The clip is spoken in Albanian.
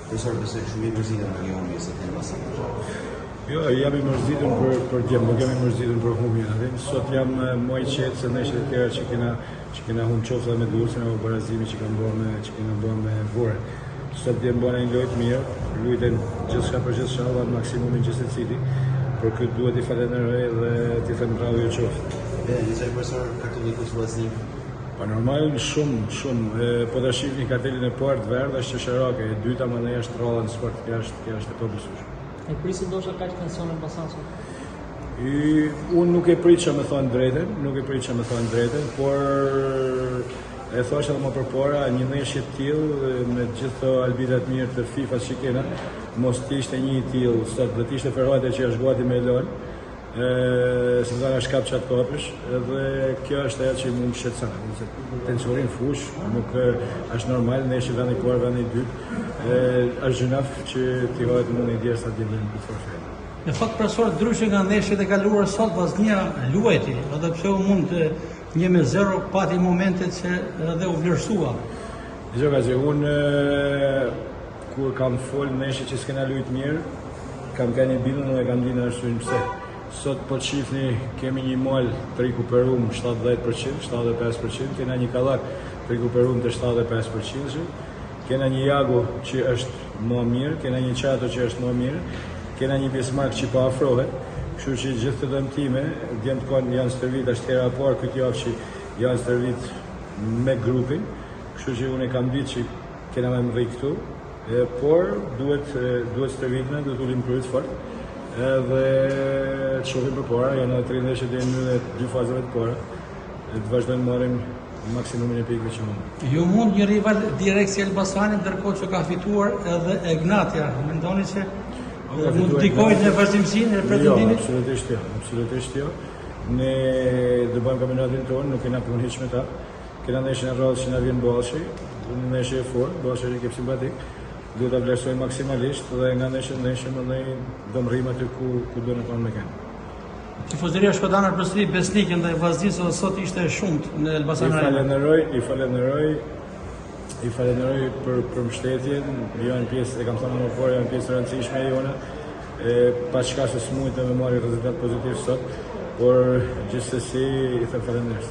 Profesor, besoj shumë i mërzitur për një humbje se keni pasur. Jo, jam i mërzitur për djem, nuk jam i mërzitur për humbjen. Sot jam më i qetë se neshët e tjera që kena humbë qoftë me Durrësin apo barazimi që kena bërë me Vorën. Sot djem bëna një lojë të mirë, lujten gjithçka për gjithçka, dha maksimumin gjithë secili. Për këtë duhet i falenderoj dhe t'i them bravo ju qoftë. Njësoj profesor Katolikut vllaznik. Po normal shumë, po ta shihni kartelin e parë të verdhë është qesharake, e dyta më është rrolla në sport, kjo është e topusush. E prisi ndoshta kaq tension në Basanço. Unë nuk e pritësha me thonë drejten, por e thosha edhe më përpara, një ndeshje të tillë me gjithë të arbitrat mirë të FIFA që kena, mos t'ishte një i tillë, sot do t'ishte Ferrate që është gati me lon. Se të dana shkap qatë kopësh, edhe kjo është ajo që mund shqetëson. Tensionin fush, nuk është normal, ndeshje vend i parë, vend i dytë, është gjynaf që t'i hohet mund i djerë sa t'jemi në këtë forfejnë. Në fakt profesor, ndryshe nga ndeshjet e kaluara sot, Vllaznia luajti, edhe pse u mund 1-0 pati momentet që edhe u vlerësua. Dgjoj vazhdi, unë kur kam fol ndeshje që s'kena luajt mirë, kam kanë bindën dhe kam dinë arsyën pse. Sot po shifni kemi një mol të rikuperum 70%, 75%, kena një kallak të rikuperum të 75%, kena një Jago që është më mirë, kena një Qato që është më mirë, kena një Bismarck që po afrohet, kështu që gjithë të dëmtime, djemë të konë janë stërvit, është tjera parë këtë javë që janë stërvit me grupin, kështu që unë e kam ditë që kena me më dhej këtu, por duhet stërvitme, duhet ullim kryet fort, edhe të shohim për para, janë edhe 3 ndeshje deri në 2 fazave të para, të vazhdojmë marrim maksimumin e pikëve që mund. Ju mund një rival direkt si Elbasani, ndërkohë që ka fituar edhe Egnatia. Mendoni se mund të ndikojë në vazhdimsinë e pretendimit? Jo, absolutisht jo. Ne do bëjmë kampionatin tonë, nuk kena punë hiç me ta. Kena ndeshjen e rradhës që na vjen Bollshi, një ndeshje e fortë, Bollshi është ekip simpatik. Duhet ta vlerësojmë maksimalisht dhe nga ndeshje më do më rrim aty ku do në tonë me kenë. Tifozëria shkodanar përsëri besnike ndaj Vllaznisë sot ishte shumt në Elbasan Arena. I falenderoj për mbështetjen, janë pjesë, e kam thënë më parë, janë pjesë e rëndësishme e jona. Pa çka se s'mund të më marrë rezultat pozitiv sot, por gjithsesi i them falënderes.